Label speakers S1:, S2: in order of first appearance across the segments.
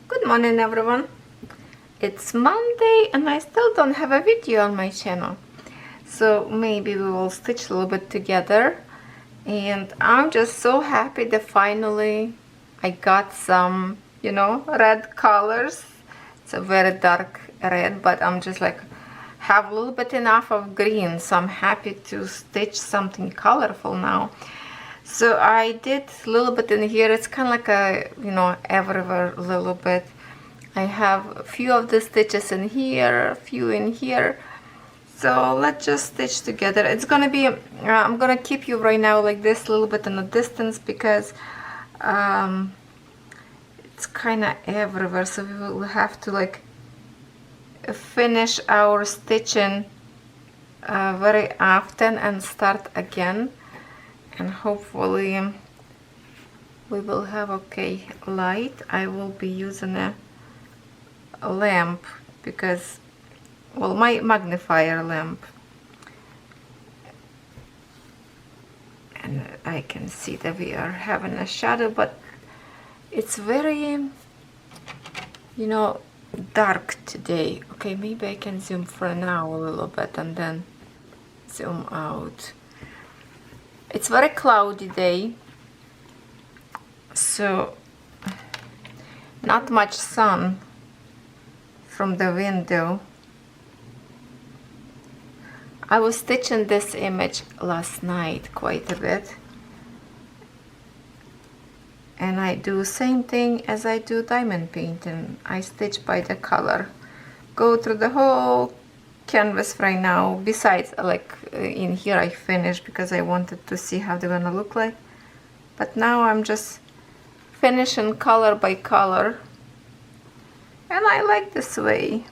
S1: Good morning everyone. It's Monday and I still don't have a video on my channel. So maybe we will stitch a little bit together. And I'm just so happy that finally I got some, red colors. It's a very dark red, but I'm just like have a little bit enough of green. So I'm happy to stitch something colorful now. So I did a little bit in here. It's kind of like a, everywhere a little bit. I have a few of the stitches in here, a few in here. So let's just stitch together. It's gonna be, I'm gonna keep you right now like this a little bit in the distance because it's kind of everywhere. So we will have to like finish our stitching very often and start again. And hopefully we will have okay light. I will be using a lamp because, well, my magnifier lamp, and I can see that we are having a shadow, but it's very, dark today. Okay, maybe I can zoom for now a little bit and then zoom out. It's very cloudy day, so not much sun from the window. I was stitching this image last night quite a bit, and I do same thing as I do diamond painting. I stitch by the color, go through the whole canvas right now. Besides, like in here I finished because I wanted to see how they're gonna look like, but now I'm just finishing color by color, and I like this way.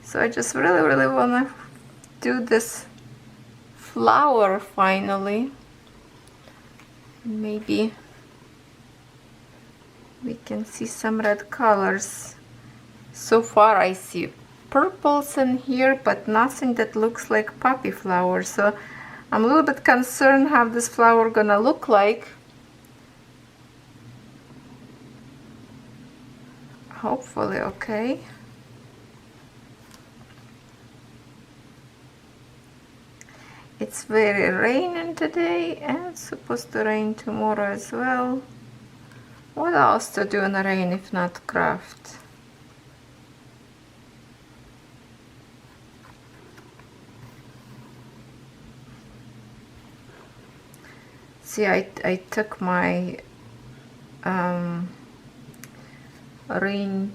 S1: So I just really want to do this flower finally. Maybe we can see some red colors. So far I see purples in here, but nothing that looks like poppy flower. So I'm a little bit concerned how this flower gonna look like. Hopefully okay. It's very raining today and it's supposed to rain tomorrow as well. What else to do in the rain if not craft? See, I took my ring,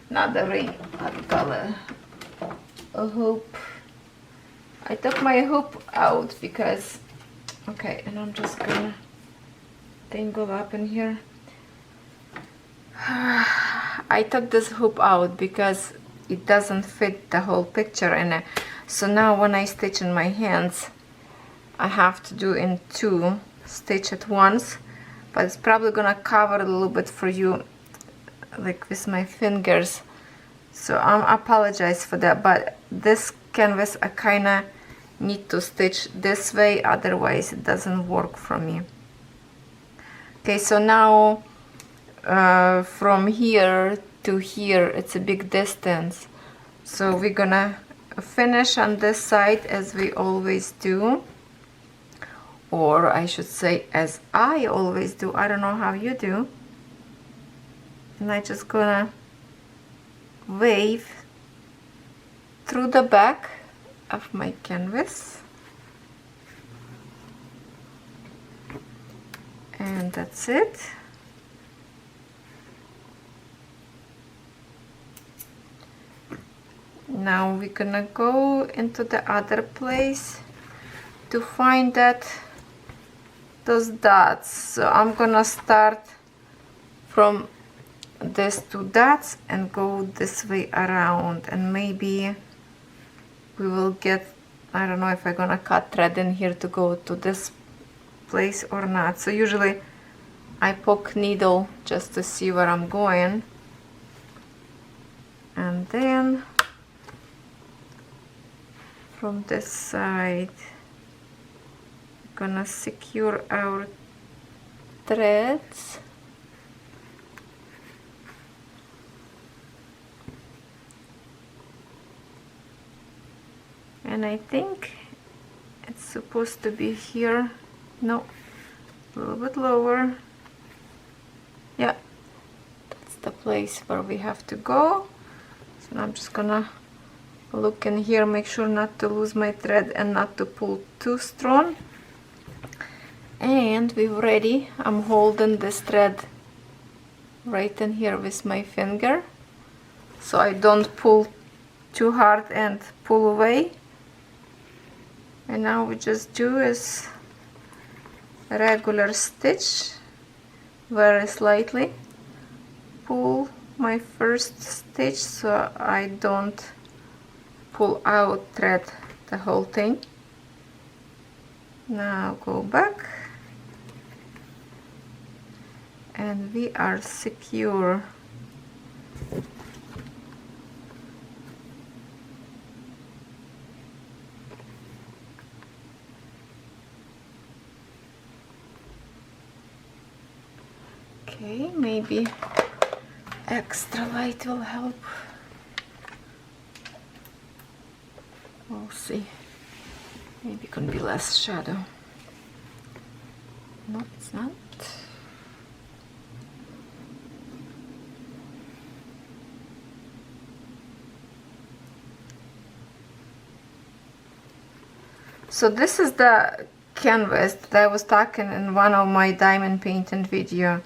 S1: not the ring, what do you call it, a hoop. I took my hoop out because, okay, and I'm just gonna tangle up in here. I took this hoop out because it doesn't fit the whole picture in it. So now when I stitch in my hands, I have to do in two stitch at once, but it's probably gonna cover a little bit for you, like with my fingers. So I apologize for that, but this canvas I kinda need to stitch this way, otherwise it doesn't work for me. Okay, so now from here to here it's a big distance, so we're gonna finish on this side as we always do, or I should say as I always do. I don't know how you do. And I just gonna wave through the back of my canvas, and that's it. Now we're gonna go into the other place to find those dots. So I'm gonna start from these two dots and go this way around, and maybe we will get, I don't know if I'm gonna cut thread in here to go to this place or not. So usually I poke needle just to see where I'm going, and then from this side we're gonna secure our threads and I think it's supposed to be here. No, a little bit lower. Yeah, that's the place where we have to go. So now I'm just gonna look in here, make sure not to lose my thread and not to pull too strong. And we're ready. I'm holding this thread right in here with my finger, so I don't pull too hard and pull away. And now we just do is a regular stitch, very slightly pull my first stitch so I don't pull out thread the whole thing. Now go back and we are secure. Okay, maybe extra light will help. We'll see. Maybe it can be less shadow. No, it's not. So this is the canvas that I was talking in one of my diamond painting video.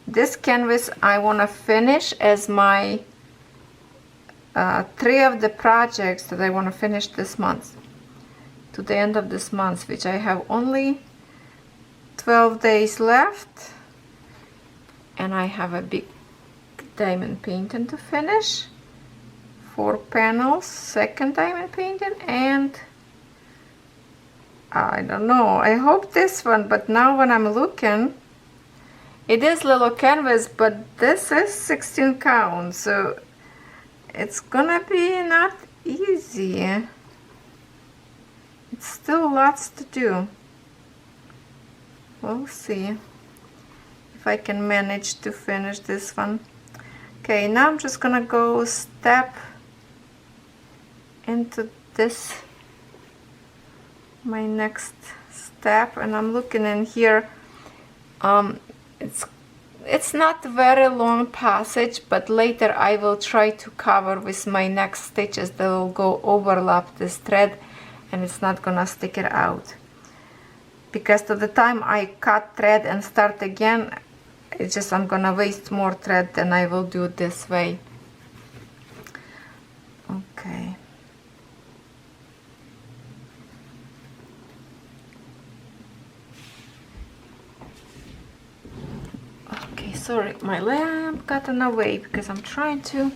S1: This canvas I want to finish as my 3 of the projects that I want to finish this month, to the end of this month, which I have only 12 days left, and I have a big diamond painting to finish, 4 panels, second diamond painting, and I don't know, I hope this one, but now when I'm looking, it is little canvas, but this is 16 count, so it's gonna be not easy. It's still lots to do. We'll see if I can manage to finish this one. Okay, now I'm just gonna go step into this, my next step, and I'm looking in here. It's not a very long passage, but later I will try to cover with my next stitches that will go overlap this thread, and it's not gonna stick it out, because to the time I cut thread and start again, it's just I'm gonna waste more thread than I will do this way. Okay. Sorry, my lamp got in the way because I'm trying to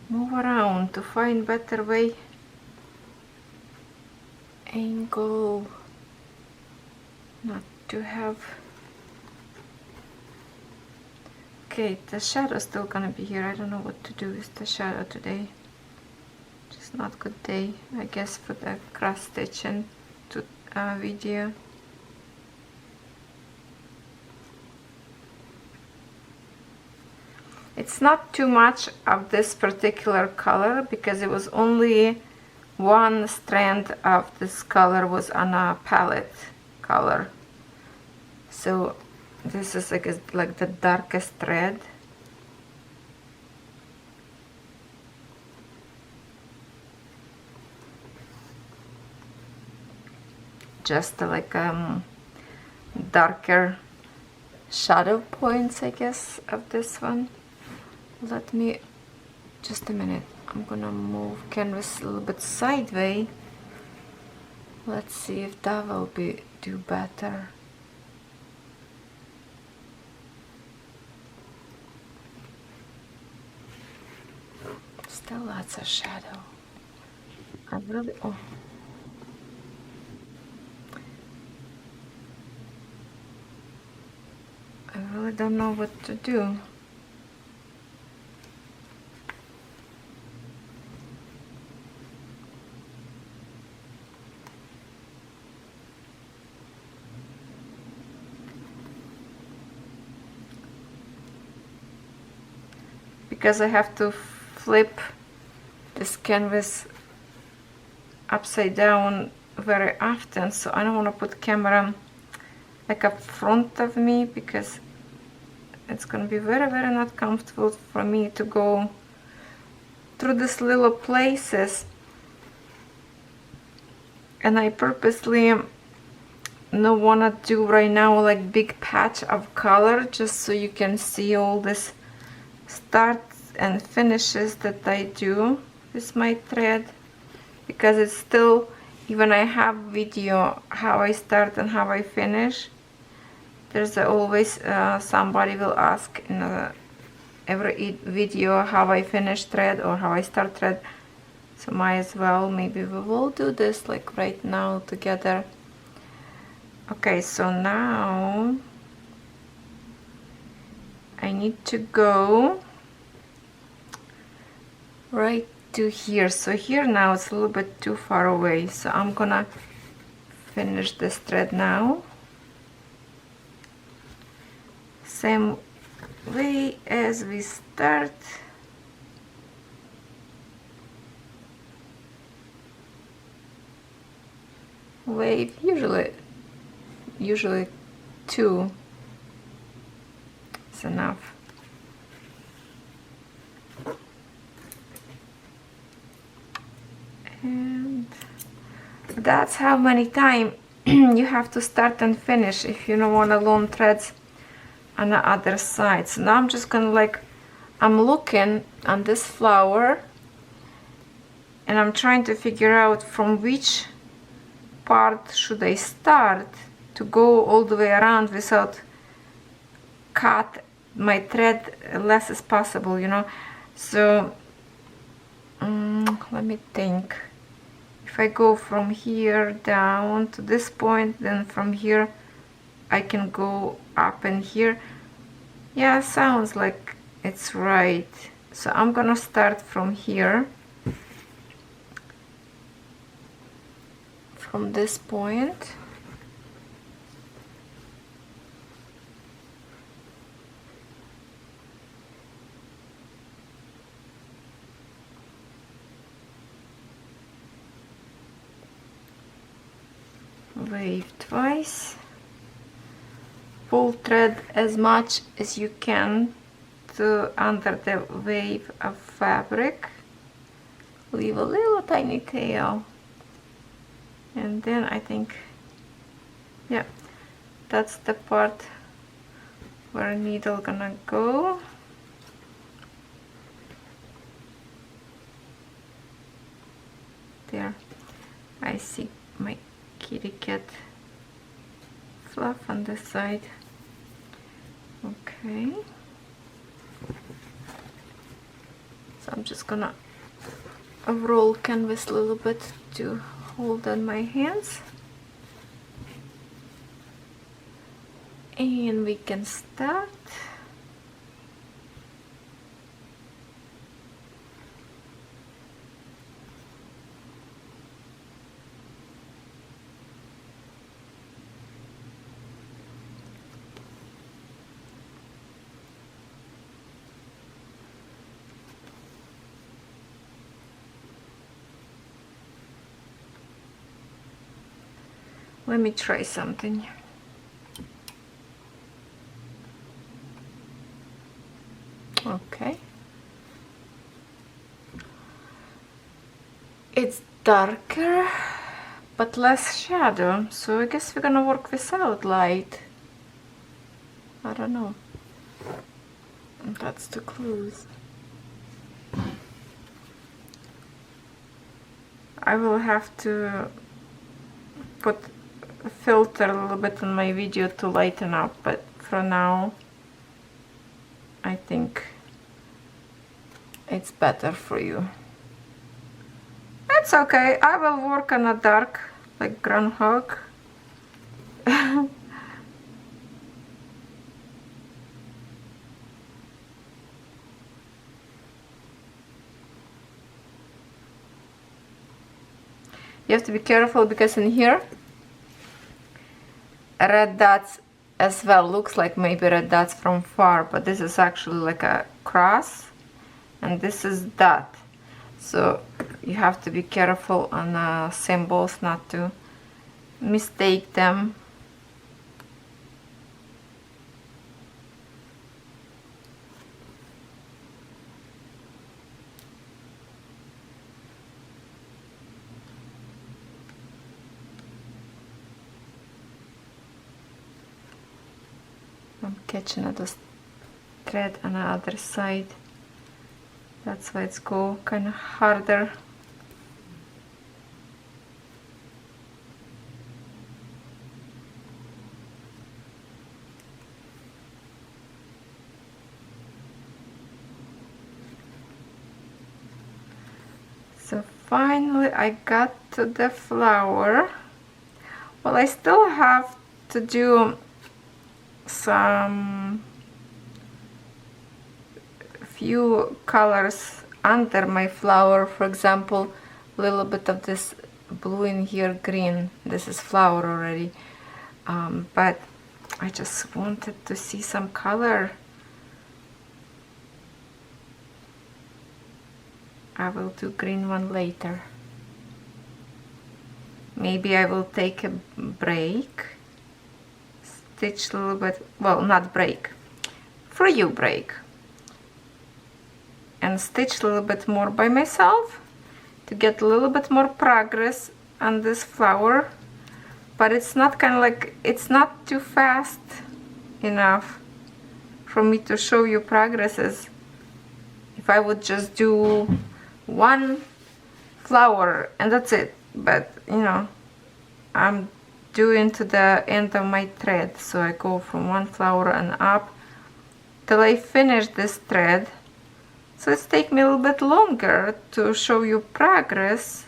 S1: move around to find better way, angle, not to have. Okay, the shadow's still gonna be here. I don't know what to do with the shadow today. Just not good day, I guess, for the cross stitching video. It's not too much of this particular color because it was only one strand of this color was on a palette color. So this is like the darkest red. Just like darker shadow points, I guess, of this one. Let me, just a minute, I'm gonna move canvas a little bit sideways. Let's see if that will do better. Still lots of shadow. I really, I really don't know what to do. Because I have to flip this canvas upside down very often, so I don't want to put camera like up front of me because it's gonna be very not comfortable for me to go through these little places, and I purposely don't want to do right now like big patch of color, just so you can see all this starts and finishes that I do with my thread, because it's still, even I have video how I start and how I finish, there's always somebody will ask in every video how I finish thread or how I start thread, so might as well, maybe we will do this like right now together. Okay, so now I need to go right to here. So here now it's a little bit too far away, so I'm gonna finish this thread now same way as we start. Wave, usually 2 is enough. And that's how many times you have to start and finish if you don't want to learn threads on the other side. So now I'm just gonna like, I'm looking on this flower and I'm trying to figure out from which part should I start to go all the way around without cut my thread less as possible, you know. So let me think. If I go from here down to this point, then from here I can go up and here. Yeah, sounds like it's right. So I'm gonna start from here, from this point. Wave twice. Pull thread as much as you can to under the wave of fabric. Leave a little tiny tail. And then I think, yeah, that's the part where needle gonna go. There, I see my kitty cat fluff on this side. Okay, so I'm just gonna roll canvas a little bit to hold on my hands, and we can start. Let me try something. Okay. It's darker, but less shadow, so I guess we're gonna work without light. I don't know. That's too close. I will have to put a filter a little bit on my video to lighten up, but for now I think it's better for you. It's okay, I will work on a dark, like groundhog. You have to be careful because in here red dots as well, looks like maybe red dots from far, but this is actually like a cross and this is dot. So you have to be careful on symbols not to mistake them. I'm catching the thread on the other side. That's why it's go kind of harder. So finally I got to the flower. Well, I still have to do some few colors under my flower. For example, a little bit of this blue in here, green. This is flower already, but I just wanted to see some color. I will do green one later. Maybe I will take a break, stitch a little bit, well, not break, for you break, and stitch a little bit more by myself to get a little bit more progress on this flower. But it's not kind of like, it's not too fast enough for me to show you progresses. If I would just do one flower and that's it, but you know, I'm doing to the end of my thread, so I go from one flower and up till I finish this thread. So it's take me a little bit longer to show you progress,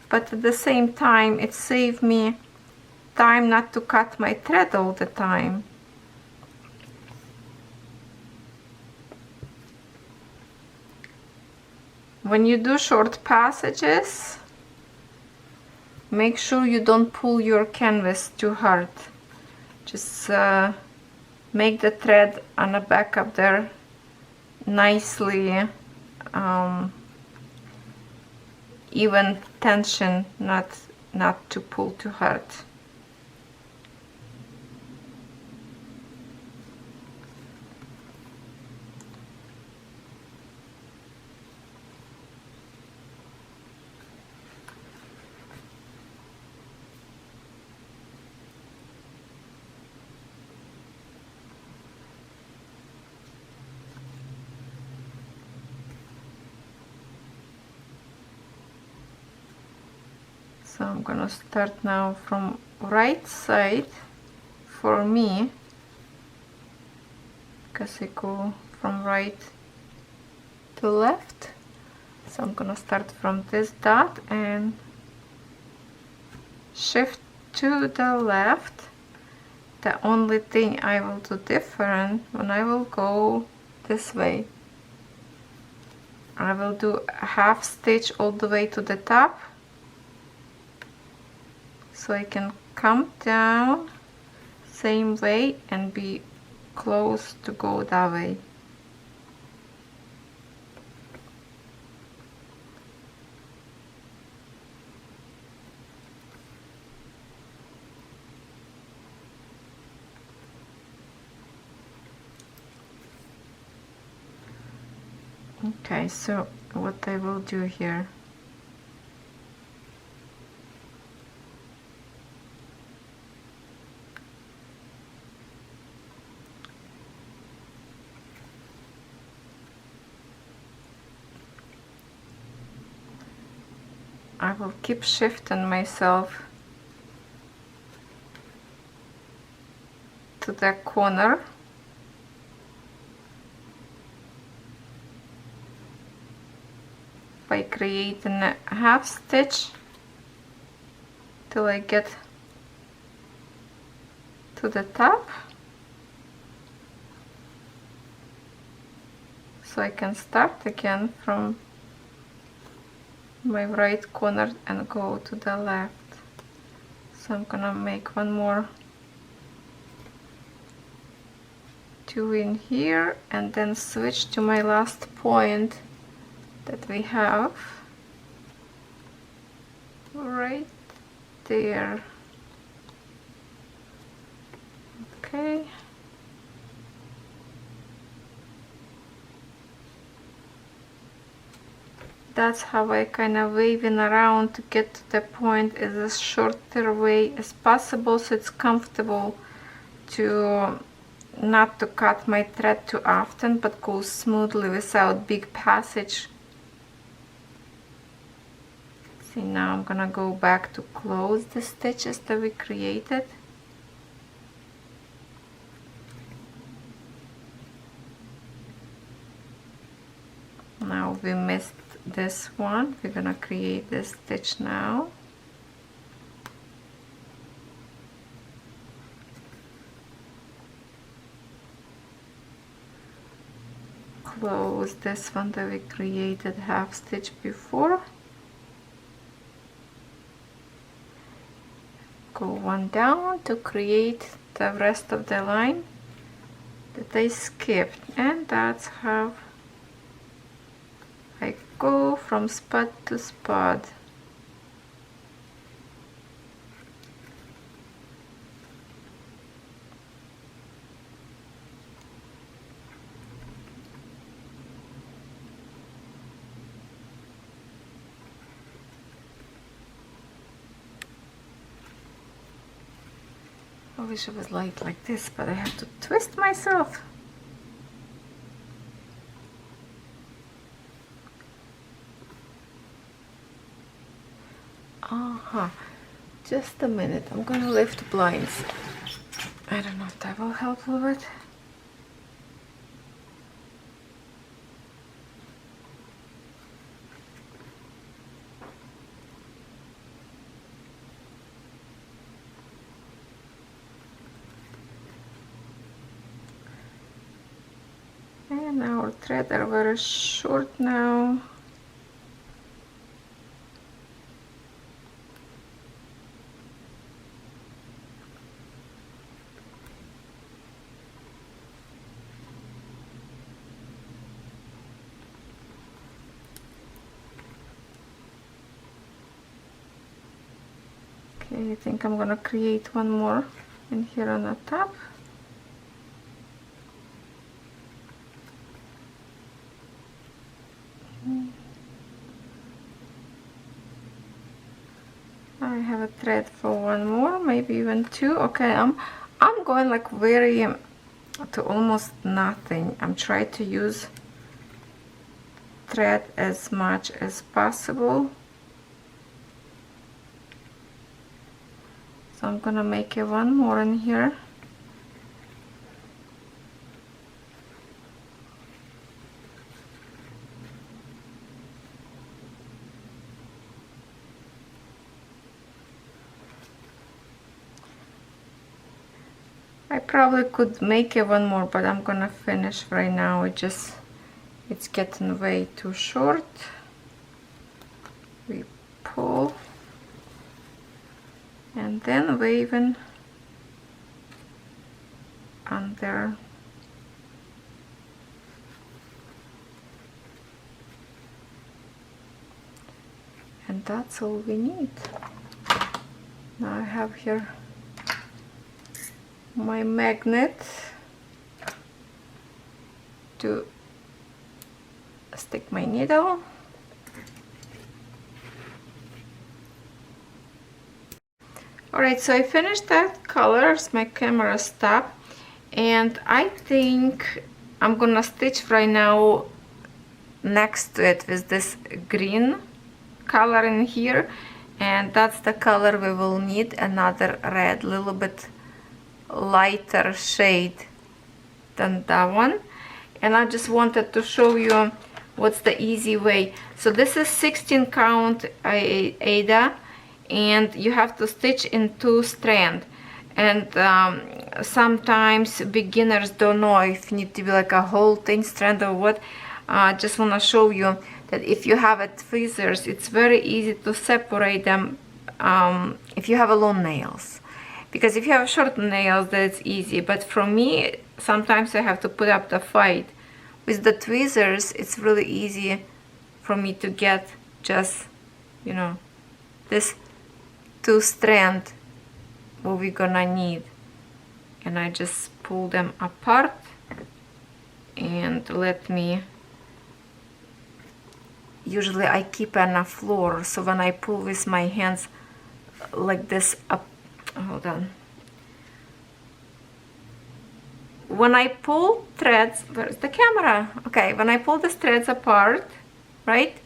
S1: but at the same time it saved me time not to cut my thread all the time. When you do short passages, make sure you don't pull your canvas too hard. Just make the thread on the back up there nicely even tension, not to pull too hard. So I'm gonna start now from right side for me, because I go from right to left. So I'm gonna start from this dot and shift to the left. The only thing I will do different when I will go this way, I will do a half stitch all the way to the top, so I can come down same way and be close to go that way. Okay, so what I will do here, I will keep shifting myself to the corner by creating a half stitch till I get to the top, so I can start again from my right corner and go to the left. So I'm gonna make one more, two in here, and then switch to my last point that we have right there. Okay. That's how I kind of waving around to get to the point as a shorter way as possible, so it's comfortable to not to cut my thread too often, but go smoothly without big passage. See, now I'm gonna go back to close the stitches that we created. Now we missed this one. We're gonna create this stitch now. Close this one that we created half stitch before. Go one down to create the rest of the line that I skipped, and that's how I go from spot to spot. I wish it was light like this, but I have to twist myself. Just a minute, I'm gonna lift blinds. I don't know if that will help with it. And our threads are very short now. Okay, I think I'm gonna create one more in here on the top. I have a thread for one more, maybe even two. Okay, I'm going like very to almost nothing. I'm trying to use thread as much as possible. So I'm gonna make one more in here. I probably could make one more, but I'm gonna finish right now. It's getting way too short. We pull and then waving under. And that's all we need. Now I have here my magnet to stick my needle. Alright, so I finished that colors, my camera stopped, and I think I'm gonna stitch right now next to it with this green color in here, and that's the color we will need, another red, little bit lighter shade than that one. And I just wanted to show you what's the easy way. So this is 16 count Ada, and you have to stitch in 2 strands, and sometimes beginners don't know if you need to be like a whole 10 strand or what. Just want to show you that if you have tweezers, it's very easy to separate them if you have a long nails. Because if you have short nails, that's easy. But for me, sometimes I have to put up the fight. With the tweezers, it's really easy for me to get just, you know, this 2 strands what we're gonna need. And I just pull them apart and let me, usually I keep on the floor, so when I pull with my hands like this up, hold on. When I pull threads, where's the camera? Okay, when I pull the threads apart, right?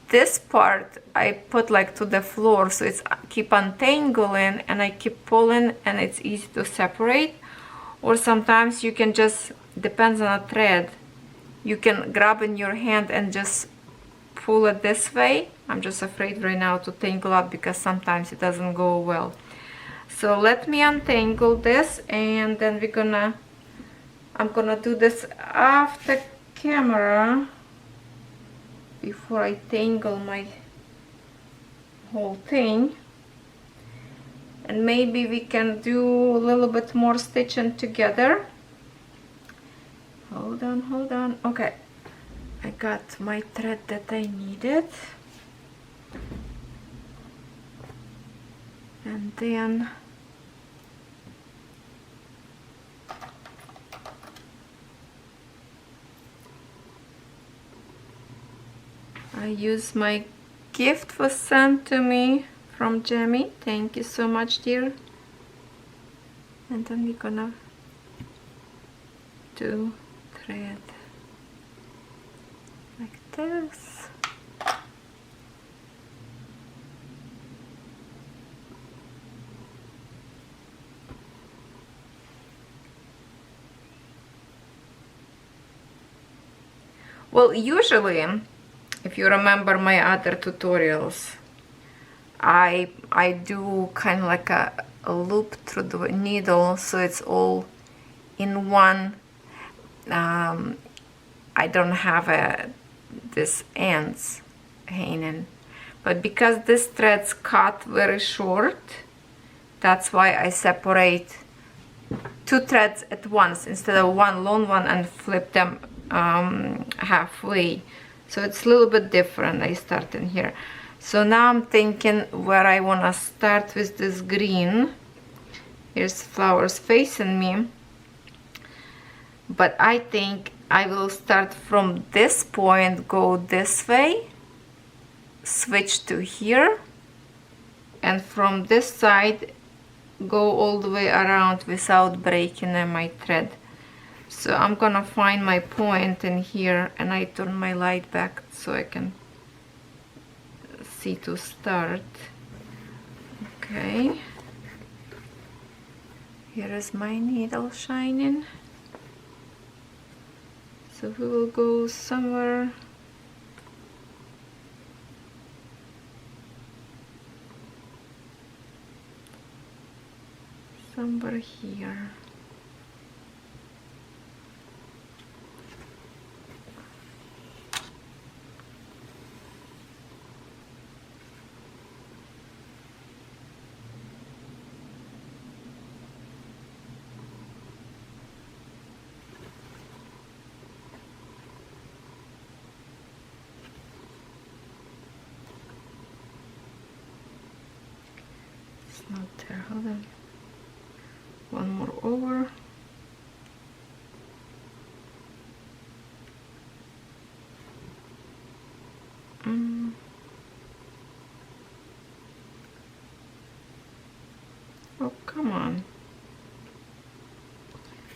S1: This part I put like to the floor, so it's keep untangling and I keep pulling and it's easy to separate. Or sometimes you can just, depends on a thread, you can grab in your hand and just pull it this way. I'm just afraid right now to tangle up because sometimes it doesn't go well. So let me untangle this, and then I'm gonna do this off the camera before I tangle my whole thing. And maybe we can do a little bit more stitching together. Hold on. Okay, I got my thread that I needed. And then I use my gift was sent to me from Jamie. Thank you so much, dear. And then we're gonna do thread like this. Well, usually, if you remember my other tutorials, I do kind of like a loop through the needle, so it's all in one. I don't have this ends hanging, but because this thread's cut very short, that's why I separate 2 threads at once instead of one long one and flip them halfway. So it's a little bit different. I start in here. So now I'm thinking where I want to start with this green. Here's flowers facing me, but I think I will start from this point, go this way, switch to here, and from this side go all the way around without breaking my thread. So I'm gonna find my point in here, and I turn my light back so I can see to start. Okay, here is my needle shining. So we will go somewhere here. Not there, hold on. One more over. Oh, come on.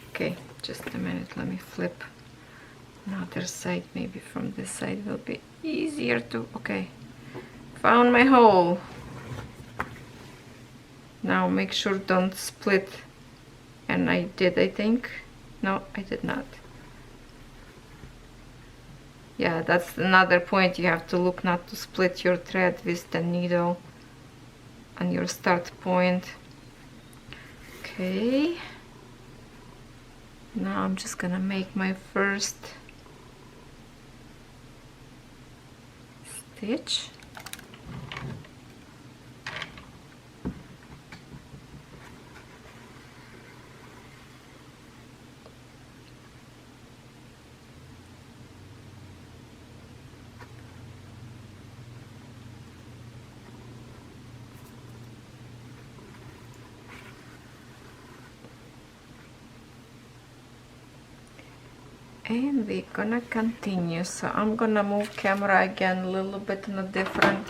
S1: Okay, just a minute, let me flip another side. Maybe from this side will be easier to, okay. Found my hole. Now make sure don't split. And I did, I think. No, I did not. Yeah, that's another point. You have to look not to split your thread with the needle on your start point. Okay. Now I'm just gonna make my first stitch. And we're gonna continue. So I'm gonna move camera again a little bit in a different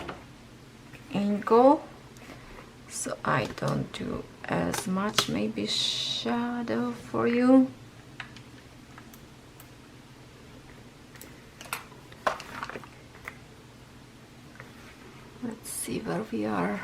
S1: angle so I don't do as much maybe shadow for you. Let's see where we are.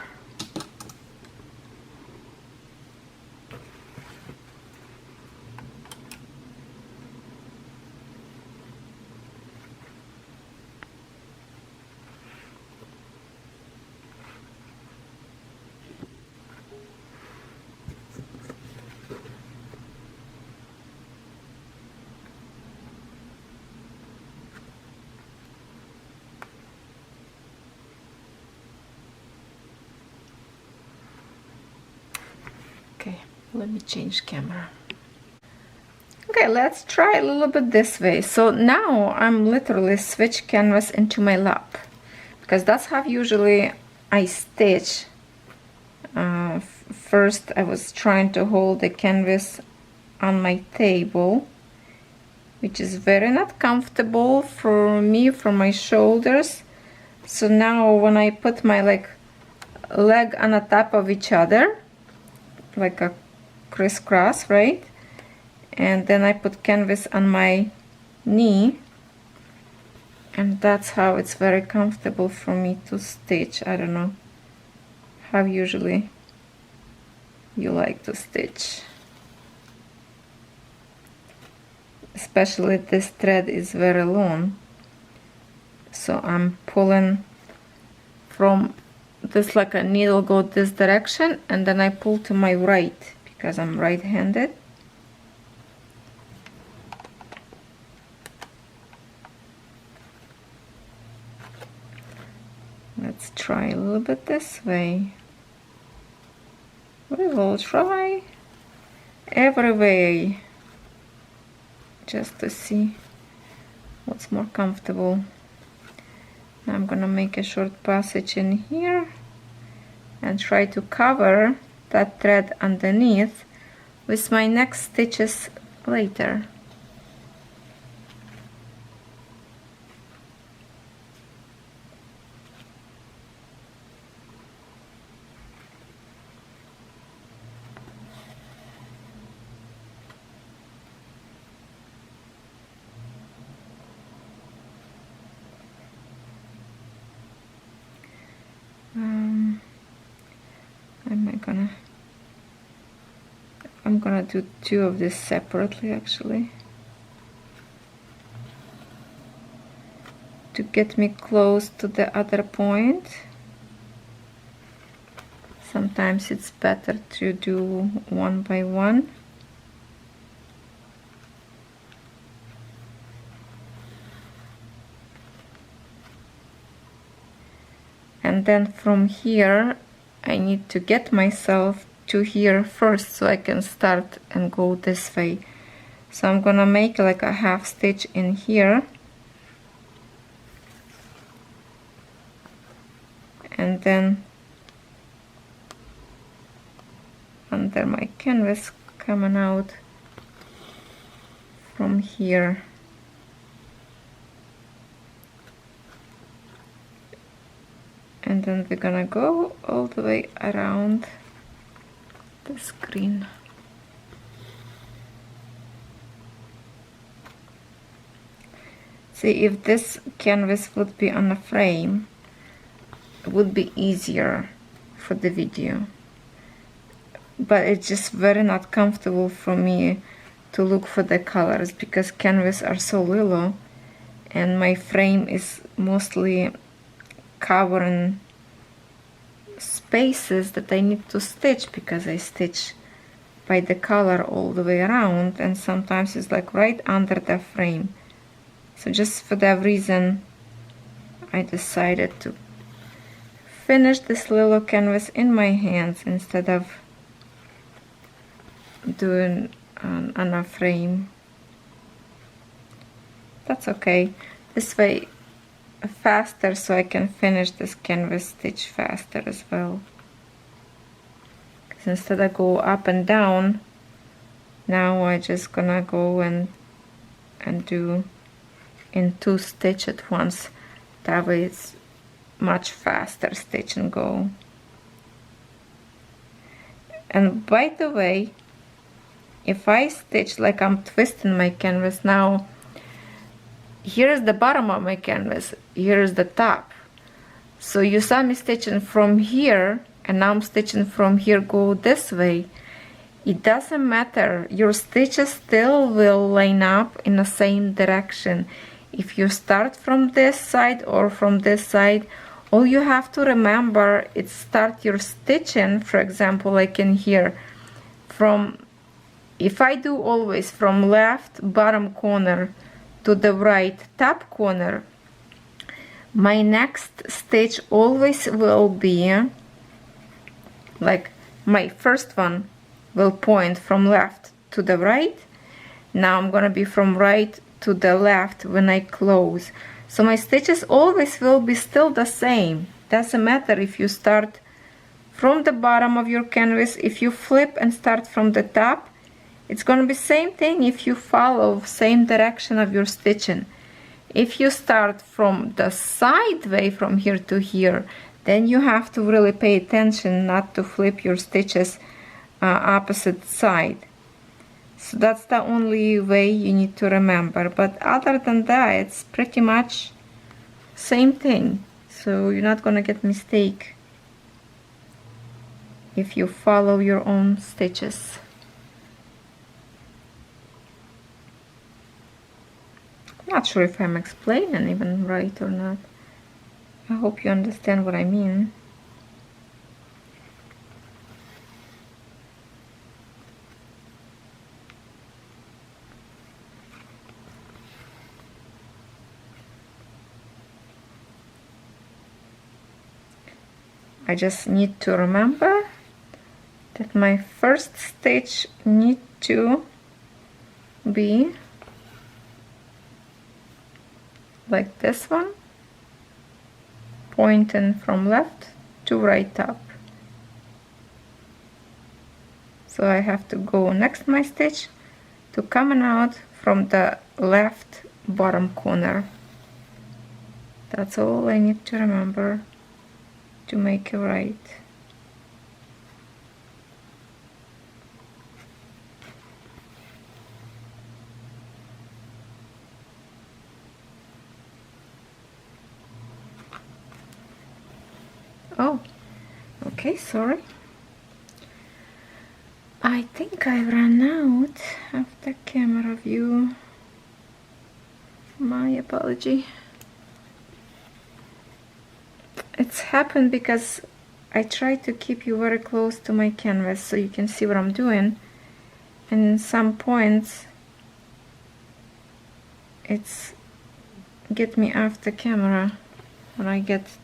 S1: Okay, let me change camera. Okay, let's try a little bit this way. So now I'm literally switch canvas into my lap, because that's how usually I stitch. First I was trying to hold the canvas on my table, which is very not comfortable for me, for my shoulders. So now when I put my leg on the top of each other, like a crisscross, right? And then I put canvas on my knee, and that's how it's very comfortable for me to stitch. I don't know how usually you like to stitch. Especially this thread is very long, so I'm pulling from this, like a needle go this direction, and then I pull to my right because I'm right-handed. Let's try a little bit this way. We will try every way just to see what's more comfortable. I'm gonna make a short passage in here and try to cover that thread underneath with my next stitches later. I'm gonna do two of this separately, actually, to get me close to the other point. Sometimes it's better to do one by one. And then from here I need to get myself to here first so I can start and go this way. So I'm gonna make like a half stitch in here, and then under my canvas coming out from here. And then we're gonna go all the way around the screen. See, if this canvas would be on a frame, it would be easier for the video. But it's just very not comfortable for me to look for the colors because canvas are so little and my frame is mostly covering spaces that I need to stitch because I stitch by the color all the way around, and sometimes it's like right under the frame. So just for that reason I decided to finish this little canvas in my hands instead of doing on a frame. That's okay. This way faster, so I can finish this canvas stitch faster as well. Because instead I go up and down, now I just gonna go and and do in 2 stitches at once. That way it's much faster stitch and go. And by the way, if I stitch like I'm twisting my canvas now, here's the bottom of my canvas, here's the top. So you saw me stitching from here, and now I'm stitching from here, go this way. It doesn't matter, your stitches still will line up in the same direction. If you start from this side or from this side, all you have to remember is start your stitching, for example, like in here, from, if I do always from left bottom corner to the right top corner, my next stitch always will be, like my first one will point from left to the right. Now I'm gonna be from right to the left when I close. So my stitches always will be still the same. Doesn't matter if you start from the bottom of your canvas, if you flip and start from the top, it's gonna be same thing if you follow same direction of your stitching. If you start from the side way from here to here, then you have to really pay attention not to flip your stitches opposite side. So that's the only way you need to remember, but other than that it's pretty much same thing, so you're not gonna get mistake if you follow your own stitches. Not sure if I'm explaining even right or not. I hope you understand what I mean. I just need to remember that my first stitch need to be like this one, pointing from left to right up. So I have to go next my stitch to coming out from the left bottom corner. That's all I need to remember to make it right. Oh, okay, sorry. I think I ran out of the camera view. My apology. It's happened because I try to keep you very close to my canvas so you can see what I'm doing, and in some points it's get me off the camera when I get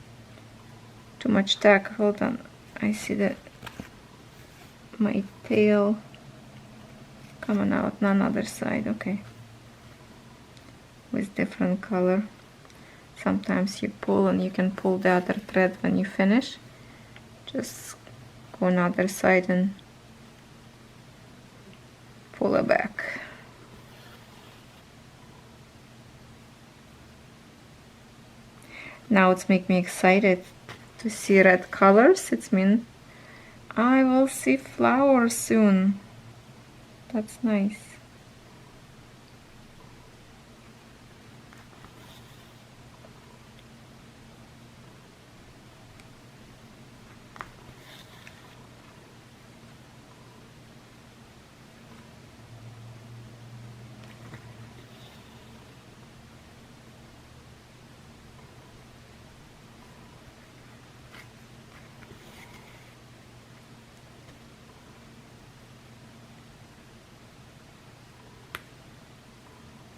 S1: too much tack. Hold on, I see that my tail coming out on the other side. Okay, with different color. Sometimes you pull and you can pull the other thread when you finish. Just go on the other side and pull it back. Now it's make me excited to see red colors. It means I will see flowers soon. That's nice.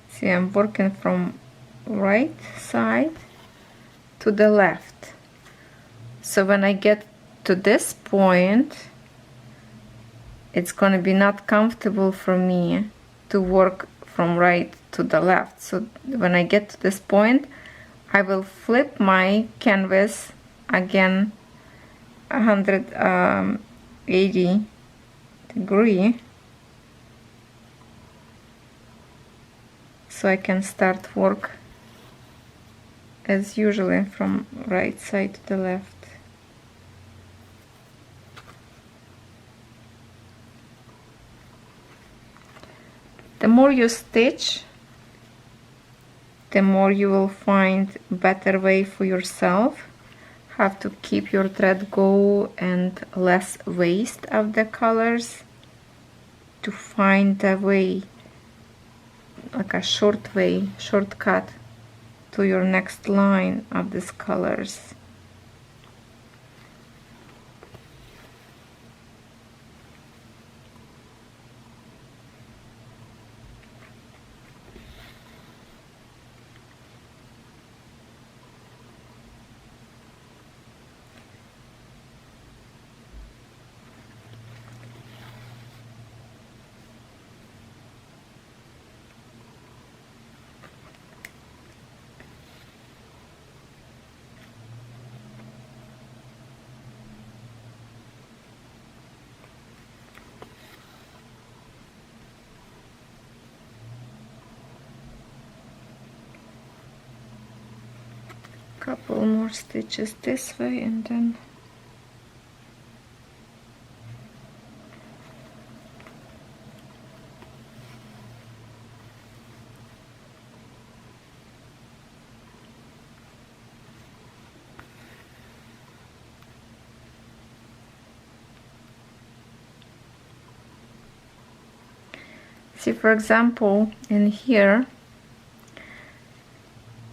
S1: See, I'm working from right side to the left. So when I get to this point, it's gonna be not comfortable for me to work from right to the left. So when I get to this point, I will flip my canvas again 180 degree. so I can start work as usually from right side to the left. The more you stitch, the more you will find a better way for yourself how to keep your thread go and less waste of the colors, to find a way, like a shortcut to your next line of these colors. Couple more stitches this way and then see, for example, in here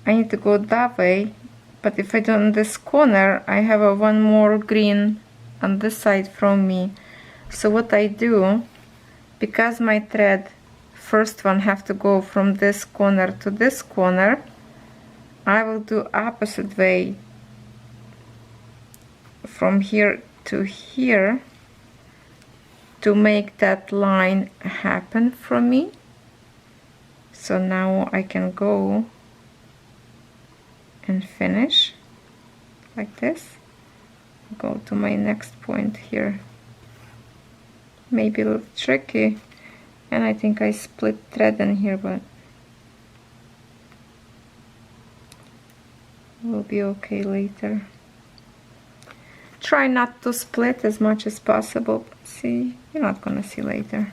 S1: I need to go that way, but if I do on this corner, I have a one more green on this side from me. So what I do, because my thread first one have to go from this corner to this corner, I will do opposite way from here to here to make that line happen for me. So now I can go and finish like this, go to my next point here. Maybe a little tricky, and I think I split thread in here, but will be okay later. Try not to split as much as possible. See, you're not gonna see later.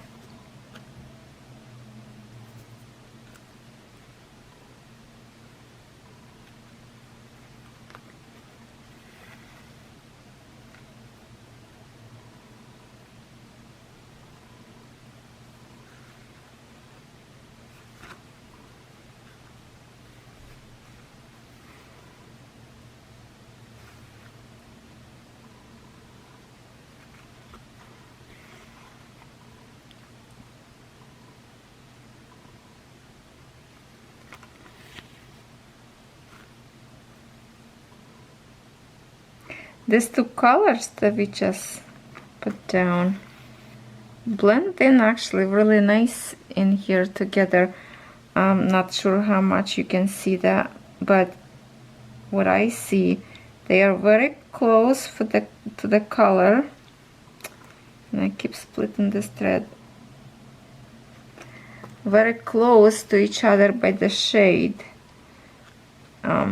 S1: These two colors that we just put down blend in actually really nice in here together. I'm not sure how much you can see that, but what I see, they are very close for to the color. And I keep splitting this thread. Very close to each other by the shade.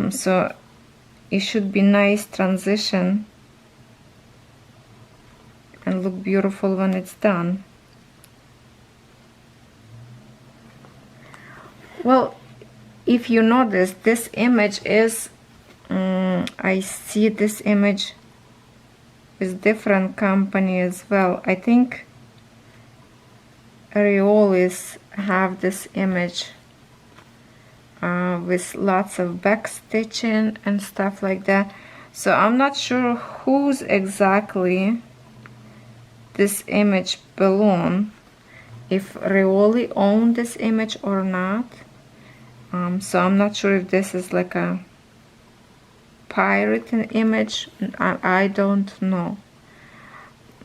S1: So it should be nice transition and look beautiful when it's done. Well, if you notice, this image is I see this image with different company as well. I think Riolis have this image with lots of back stitching and stuff like that. So I'm not sure who's exactly this image belong, if Rioli owned this image or not. So I'm not sure if this is like a pirated image. I don't know.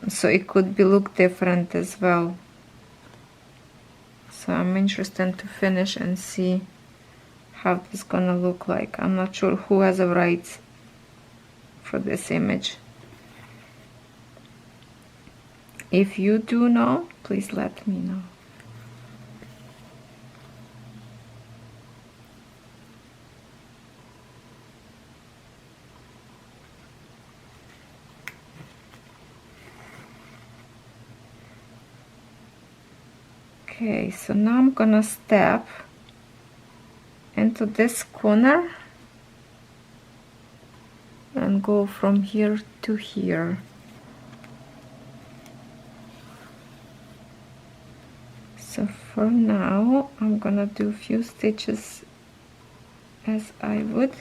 S1: So it could be look different as well. So I'm interested to finish and see how this is gonna look like. I'm not sure who has the rights for this image. If you do know, please let me know. Okay, so now I'm gonna step into this corner and go from here to here. So for now I'm gonna do a few stitches as I would.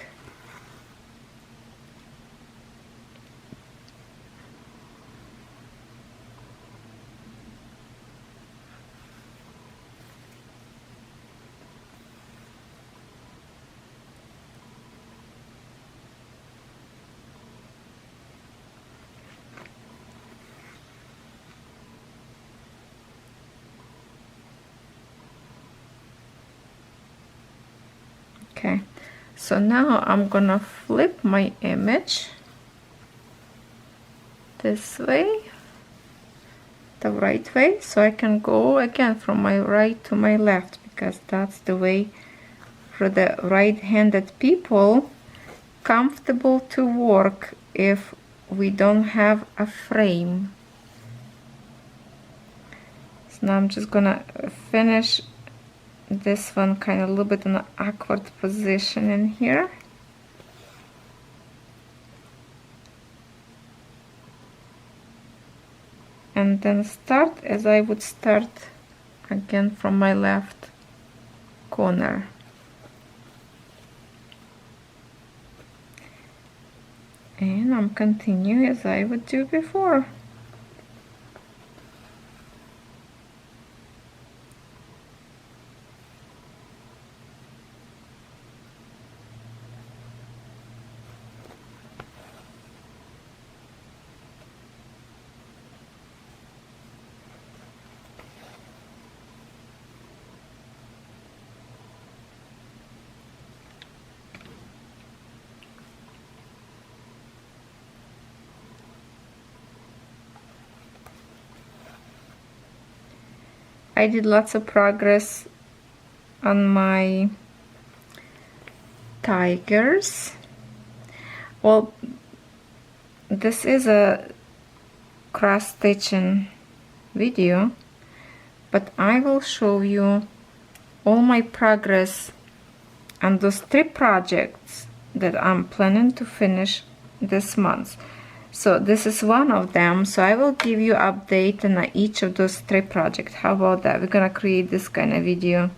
S1: Okay, so now I'm gonna flip my image this way, the right way, so I can go again from my right to my left, because that's the way for the right-handed people comfortable to work if we don't have a frame. So now I'm just gonna finish this one kind of a little bit in an awkward position in here. And then start as I would start again from my left corner. And I'm continuing as I would do before. I did lots of progress on my tigers. Well, this is a cross stitching video, but I will show you all my progress on those 3 projects that I'm planning to finish this month. So this is one of them, so I will give you update on each of those 3 projects. How about that? We're gonna create this kind of video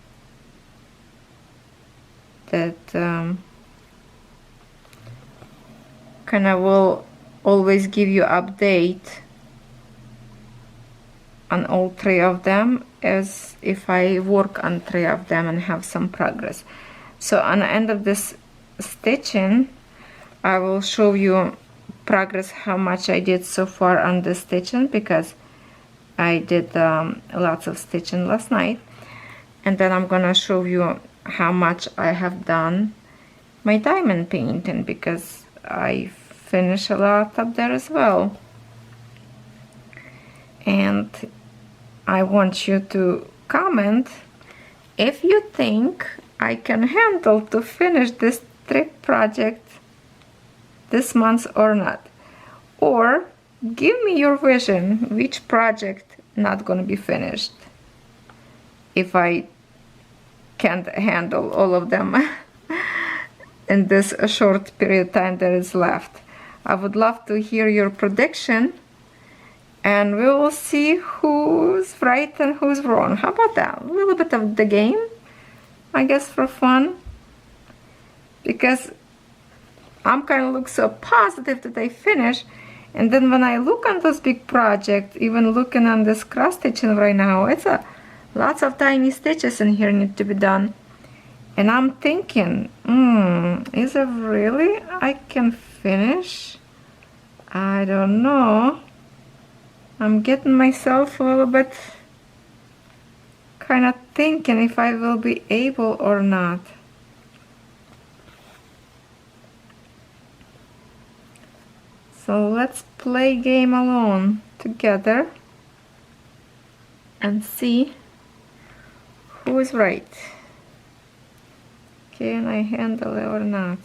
S1: that kind of will always give you update on all 3 of them, as if I work on 3 of them and have some progress. So on the end of this stitching, I will show you progress, how much I did so far on the stitching, because I did lots of stitching last night. And then I'm gonna show you how much I have done my diamond painting, because I finished a lot up there as well. And I want you to comment if you think I can handle to finish this 3 project this month or not, or give me your vision which project not gonna be finished if I can't handle all of them in this short period of time that is left. I would love to hear your prediction, and we will see who's right and who's wrong. How about that? A little bit of the game, I guess, for fun, because I'm kind of look so positive that I finish, and then when I look on this big project, even looking on this cross stitching right now, it's lots of tiny stitches in here need to be done, and I'm thinking, is it really I can finish? I don't know. I'm getting myself a little bit kind of thinking if I will be able or not. So let's play game alone together and see who is right. Can I handle it or not?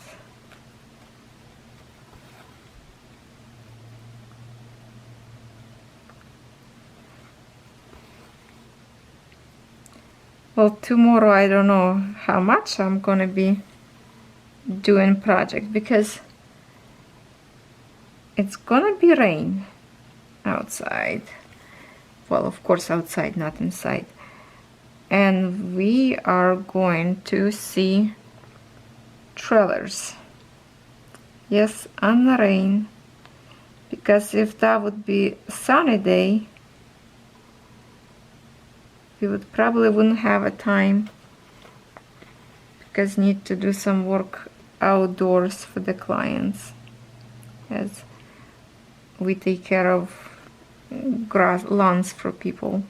S1: Well, tomorrow I don't know how much I'm gonna be doing project, because it's gonna be rain outside. Well, of course outside, not inside. And we are going to see trailers. Yes, on the rain. Because if that would be a sunny day, we would probably wouldn't have a time, because need to do some work outdoors for the clients, as we take care of grass lawns for people.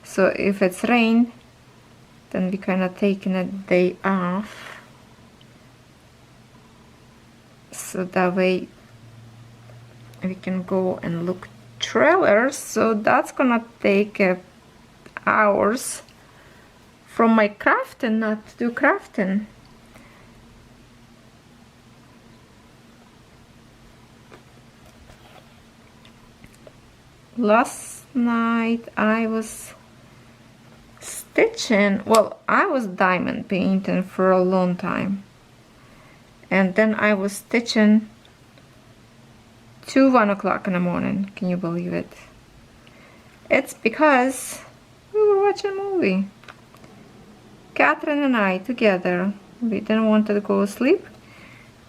S1: So if it's rain, then we kind of taking a day off, so that way we can go and look trailers. So that's gonna take hours from my crafting, not to do crafting. Last night I was stitching, well, I was diamond painting for a long time, and then I was stitching to 1 o'clock in the morning. Can you believe it? It's because we were watching a movie, Catherine and I together. We didn't want to go to sleep.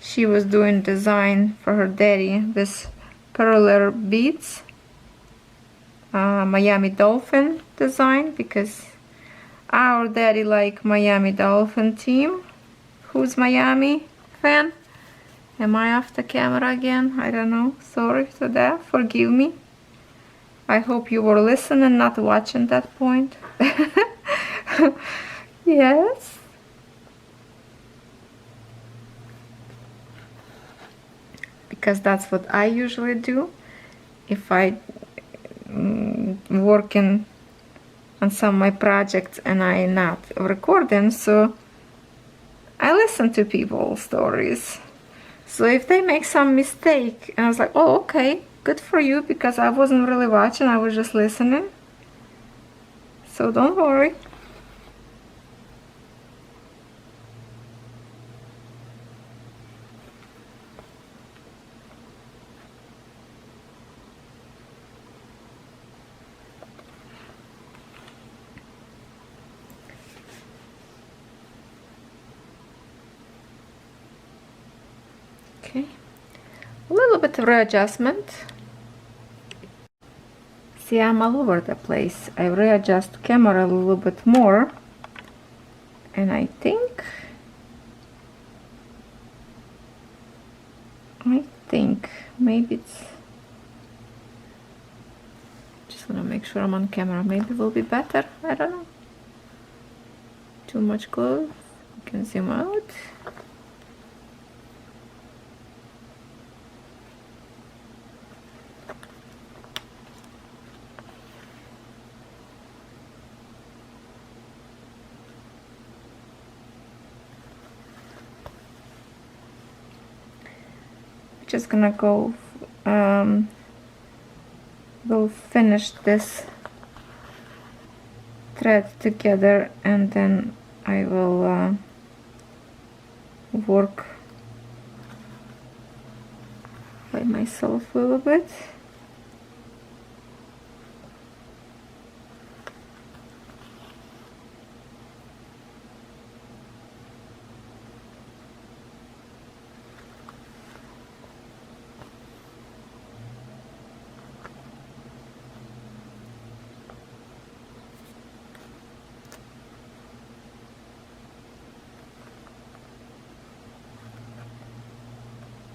S1: She was doing design for her daddy with perler beads, Miami Dolphin design, because our daddy like Miami Dolphin team. Who's Miami fan? Am I off the camera again? I don't know. Sorry for that. Forgive me. I hope you were listening, not watching that point. Yes. Because that's what I usually do. If I working on some of my projects and I'm not recording, so I listen to people's stories. So if they make some mistake, and I was like, oh, okay, good for you, because I wasn't really watching, I was just listening. So don't worry. Okay, a little bit of readjustment. See, I'm all over the place. I readjust camera a little bit more, and I think maybe it's, just want to make sure I'm on camera. Maybe it will be better. I don't know. Too much close. You can zoom out. Just gonna go, we'll finish this thread together, and then I will work by myself a little bit.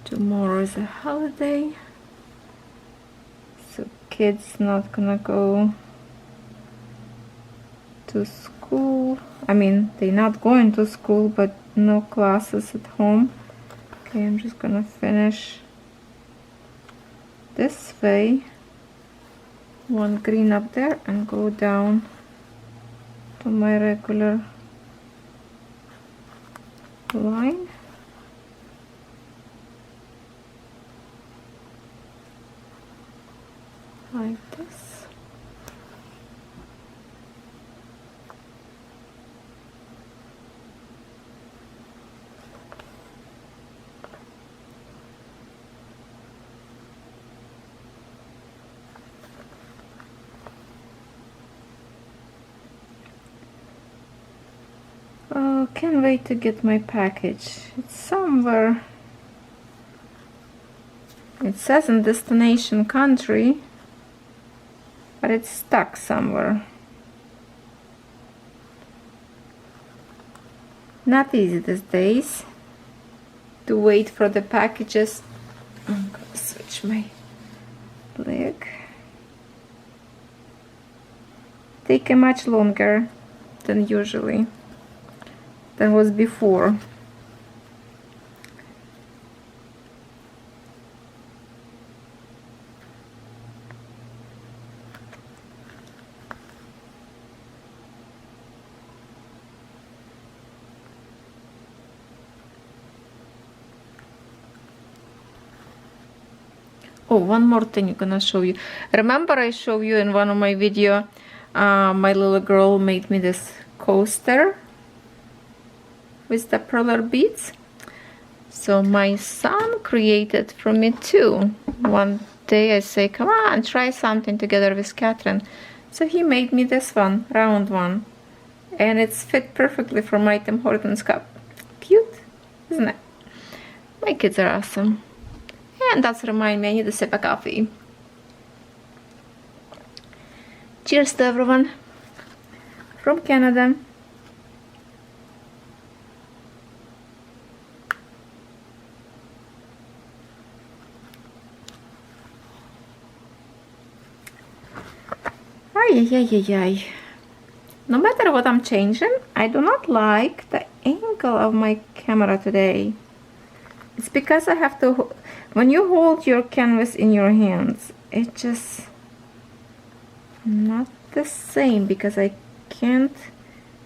S1: Tomorrow is a holiday, so kids not gonna go to school. I mean, they're not going to school, but no classes at home. Okay, I'm just gonna finish this way, one green up there, and go down to my regular line. Like this. Oh, can't wait to get my package. It's somewhere. It says in destination country, but it's stuck somewhere. Not easy these days to wait for the packages. I'm gonna switch my leg. Take much longer than usually, than was before. Oh, one more thing I'm gonna show you. Remember I showed you in one of my video, my little girl made me this coaster with the perler beads. So my son created for me too. One day I say, come on, try something together with Catherine. So he made me this one, round one. And it's fit perfectly for my Tim Hortons cup. Cute, isn't it? My kids are awesome. And that's remind me I need a sip of coffee. Cheers to everyone from Canada. Ay. No matter what I'm changing, I do not like the angle of my camera today. It's because I have to, when you hold your canvas in your hands, it just not the same, because I can't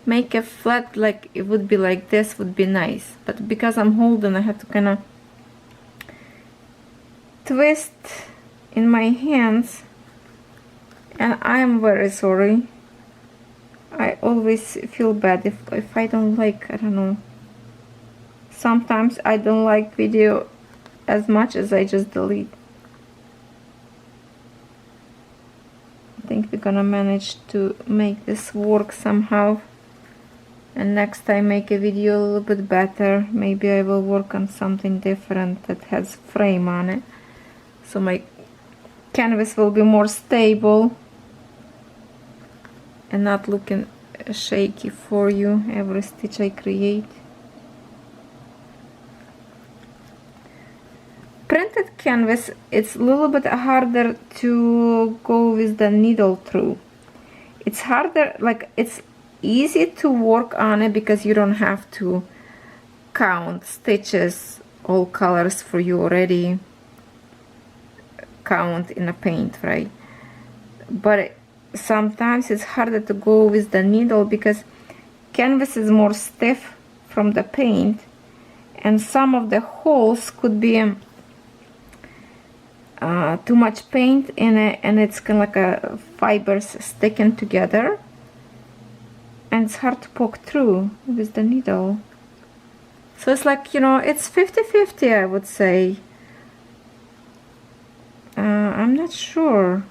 S1: make a flat like it would be like this would be nice, but because I'm holding, I have to kind of twist in my hands, and I'm very sorry. I always feel bad if I don't like, I don't know, sometimes I don't like video as much as I just delete. I think we're gonna manage to make this work somehow, and next time make a video a little bit better. Maybe I will work on something different that has frame on it, so my canvas will be more stable and not looking shaky for you every stitch I create. Printed canvas, it's a little bit harder to go with the needle through. It's harder, like it's easy to work on it because you don't have to count stitches, all colors for you already count in a paint, right? But sometimes it's harder to go with the needle because canvas is more stiff from the paint, and some of the holes could be too much paint in it, and it's kind of like a fibers sticking together, and it's hard to poke through with the needle. So it's like, you know, it's 50-50, I would say. I'm not sure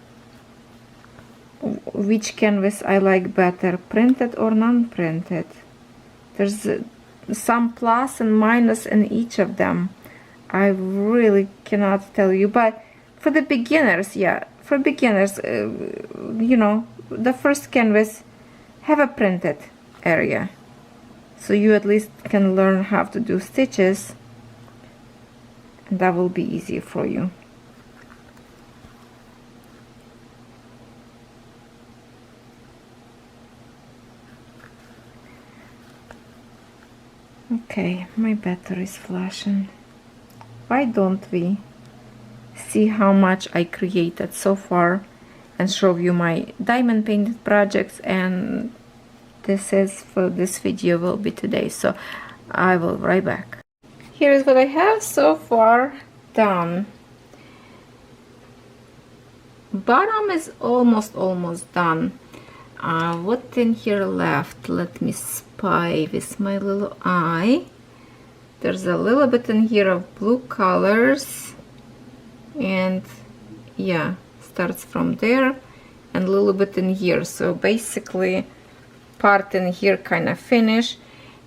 S1: which canvas I like better, printed or non-printed. There's some plus and minus in each of them. I really cannot tell you, but for the beginners, yeah, for beginners, you know, the first canvas have a printed area, so you at least can learn how to do stitches, and that will be easier for you. Okay, my battery is flashing. Why don't we see how much I created so far and show you my diamond painted projects, and this is for this video will be today, so I will be right back. Here is what I have so far done. Bottom is almost done. What in here left? Let me spy with my little eye. There's a little bit in here of blue colors, and yeah, starts from there, and a little bit in here. So basically part in here kind of finish,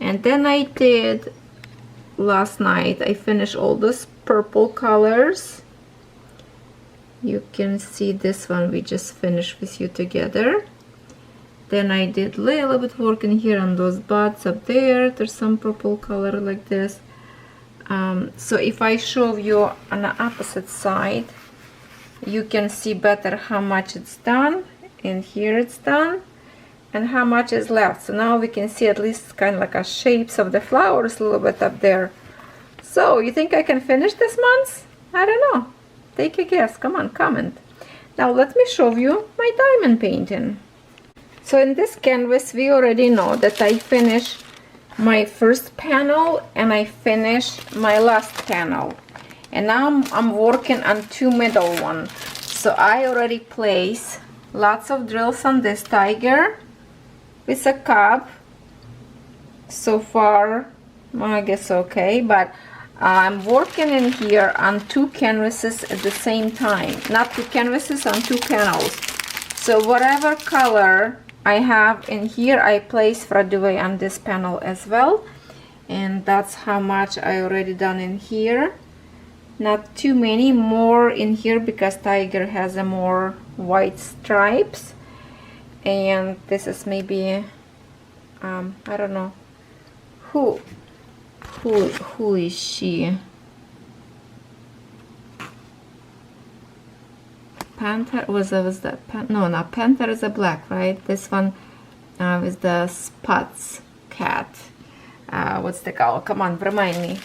S1: And then I did last night, I finished all those purple colors. You can see this one we just finished with you together. Then I did a little bit work in here on those buds up there. There's some purple color like this. So if I show you on the opposite side, you can see better how much it's done. And here it's done. And how much is left. So now we can see at least kind of like a shapes of the flowers a little bit up there. So you think I can finish this month? I don't know. Take a guess. Come on, comment. Now let me show you my diamond painting. So in this canvas we already know that I finished my first panel and I finished my last panel. And now I'm working on two middle ones. So I already placed lots of drills on this tiger with a cup. So far, well, I guess okay, but I'm working in here on two canvases at the same time. Not two canvases, on two panels. So whatever color I have in here, I place right away on this panel as well. And that's how much I already done in here. Not too many more in here because tiger has a more white stripes. And this is maybe I don't know who is she? Panther was that no, not Panther is a black, right? This one is the spots cat. What's the color? Come on, remind me.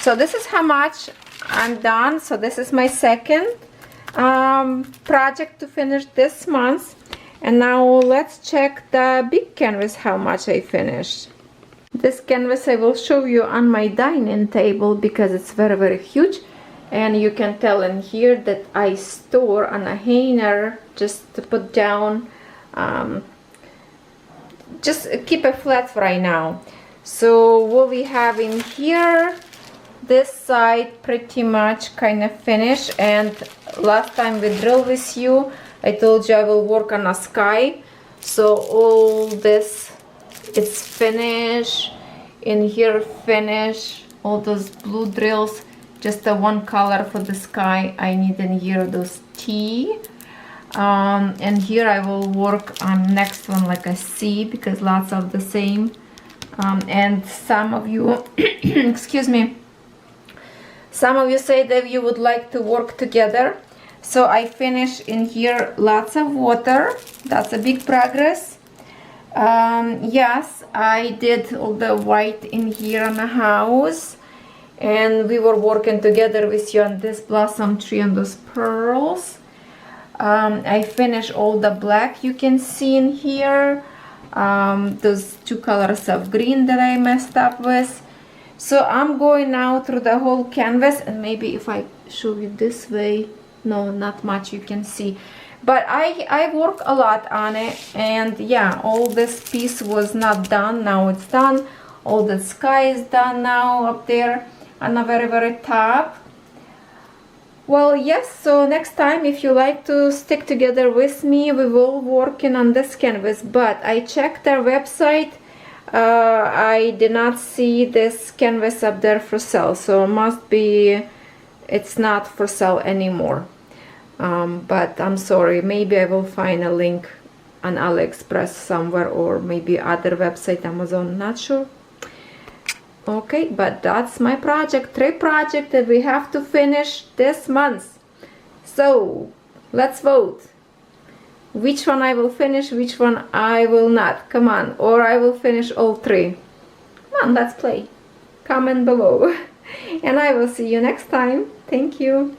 S1: So this is how much I'm done. So this is my second project to finish this month. And now let's check the big canvas how much I finished. This canvas I will show you on my dining table because it's very, very huge. And you can tell in here that I store on a hanger just to put down, just keep it flat right now. So what we have in here, this side pretty much kind of finished. And last time we drilled with you, I told you I will work on a sky. So all this, it's finished. In here finish, all those blue drills, just the one color for the sky. I need in here those T. And here I will work on next one like a C because lots of the same. And some of you, excuse me, some of you say that you would like to work together. So I finish in here lots of water. That's a big progress. Yes, I did all the white in here on the house. And we were working together with you on this blossom tree and those pearls. I finished all the black you can see in here. Those two colors of green that I messed up with. So I'm going now through the whole canvas, and maybe if I show you this way, no, not much you can see. But I work a lot on it, and yeah, all this piece was not done. Now it's done. All the sky is done now up there on the very, very top. Well, yes, so next time if you like to stick together with me, we will working on this canvas. But I checked their website. I did not see this canvas up there for sale, so must be it's not for sale anymore. But I'm sorry, maybe I will find a link on AliExpress somewhere, or maybe other website, Amazon, not sure. Okay, but that's my project, 3 projects that we have to finish this month. So let's vote. Which one I will finish, which one I will not. Come on, or I will finish all 3. Come on, let's play. Comment below. And I will see you next time. Thank you.